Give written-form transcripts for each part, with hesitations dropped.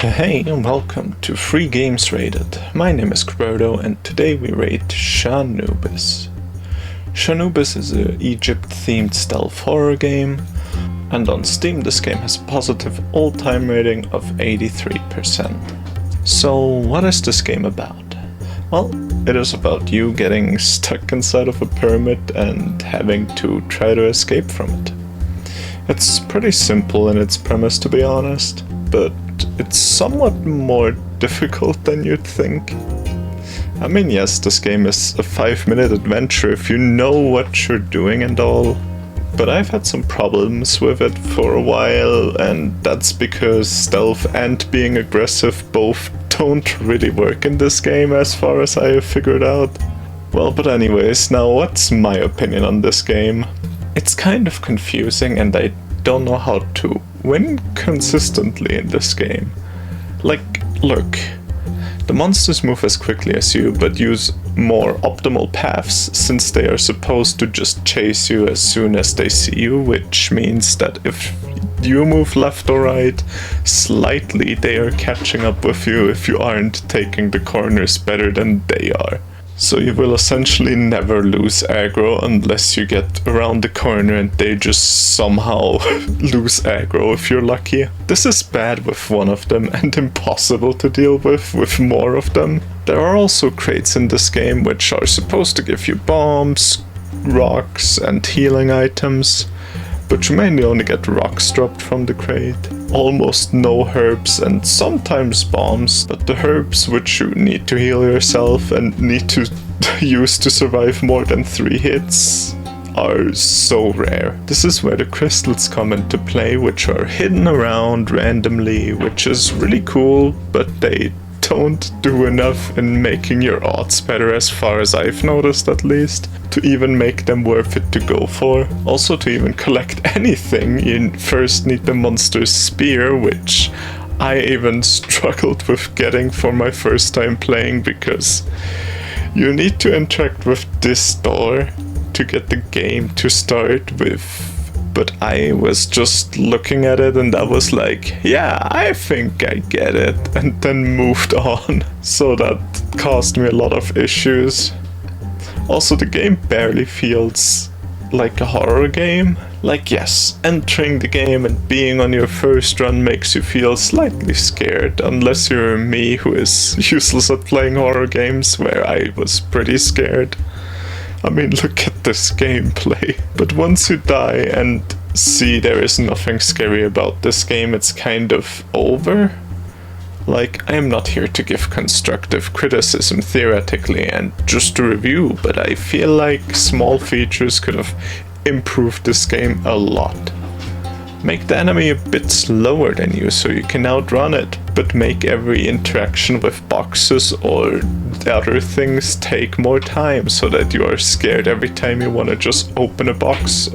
Hey and welcome to Free Games Rated. My name is Kroberto and today we rate Shanubis. Shanubis is an Egypt-themed stealth horror game, and on Steam this game has a positive all-time rating of 83%. So what is this game about? Well, it is about you getting stuck inside of a pyramid and having to try to escape from it. It's pretty simple in its premise, to be honest, but it's somewhat more difficult than you'd think. I mean, yes, this game is a 5-minute adventure if you know what you're doing and all, but I've had some problems with it for a while, and that's because stealth and being aggressive both don't really work in this game as far as I have figured out. Well, but anyways, now what's my opinion on this game? It's kind of confusing and I don't know how to win consistently in this game. Like, look, the monsters move as quickly as you, but use more optimal paths since they are supposed to just chase you as soon as they see you, which means that if you move left or right slightly, they are catching up with you if you aren't taking the corners better than they are. So you will essentially never lose aggro unless you get around the corner and they just somehow lose aggro if you're lucky. This is bad with one of them and impossible to deal with more of them. There are also crates in this game which are supposed to give you bombs, rocks and healing items, but you mainly only get rocks dropped from the crate. Almost no herbs and sometimes bombs, but the herbs which you need to heal yourself and need to use to survive more than 3 hits are so rare. This is where the crystals come into play, which are hidden around randomly, which is really cool, but they don't do enough in making your odds better as far as I've noticed, at least, to even make them worth it to go for. Also, to even collect anything, you first need the monster's spear, which I even struggled with getting for my first time playing because you need to interact with this door to get the game to start with. But I was just looking at it and I was like, yeah, I think I get it, and then moved on. So that caused me a lot of issues. Also, the game barely feels like a horror game. Like, yes, entering the game and being on your first run makes you feel slightly scared, unless you're me, who is useless at playing horror games, where I was pretty scared. I mean, look at this gameplay. But once you die and see there is nothing scary about this game, it's kind of over. Like, I am not here to give constructive criticism theoretically and just to review, but I feel like small features could have improved this game a lot. Make the enemy a bit slower than you so you can outrun it, but make every interaction with boxes or other things take more time so that you are scared every time you want to just open a box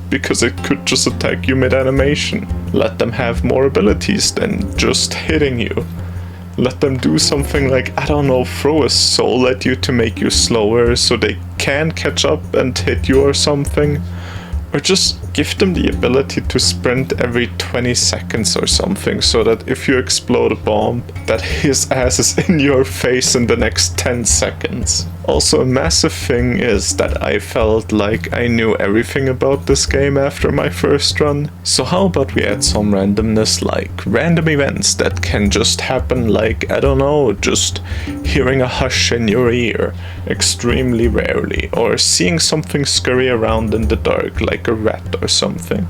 because it could just attack you mid-animation. Let them have more abilities than just hitting you. Let them do something like, I don't know, throw a soul at you to make you slower so they can catch up and hit you or something. Or just give them the ability to sprint every 20 seconds or something, so that if you explode a bomb, that his ass is in your face in the next 10 seconds. Also, a massive thing is that I felt like I knew everything about this game after my first run. So how about we add some randomness, like random events that can just happen, like, I don't know, just hearing a hush in your ear, extremely rarely, or seeing something scurry around in the dark, like a rat or something.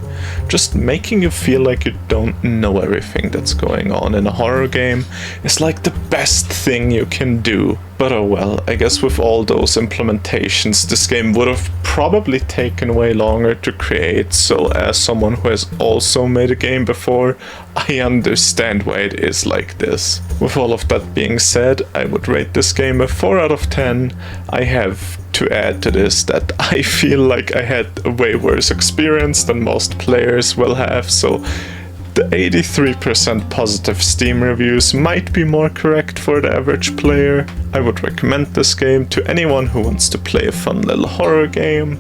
Just making you feel like you don't know everything that's going on in a horror game is like the best thing you can do. But oh well, I guess with all those implementations, this game would have probably taken way longer to create, so as someone who has also made a game before, I understand why it is like this. With all of that being said, I would rate this game a 4 out of 10. I have to add to this that I feel like I had a way worse experience than most players will have, so the 83% positive Steam reviews might be more correct for the average player. I would recommend this game to anyone who wants to play a fun little horror game.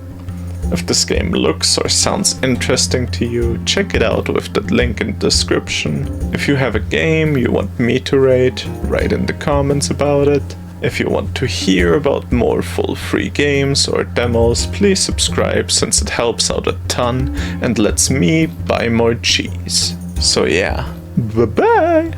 If this game looks or sounds interesting to you, check it out with the link in the description. If you have a game you want me to rate, write in the comments about it. If you want to hear about more full free games or demos, please subscribe since it helps out a ton and lets me buy more cheese. So yeah, bye bye!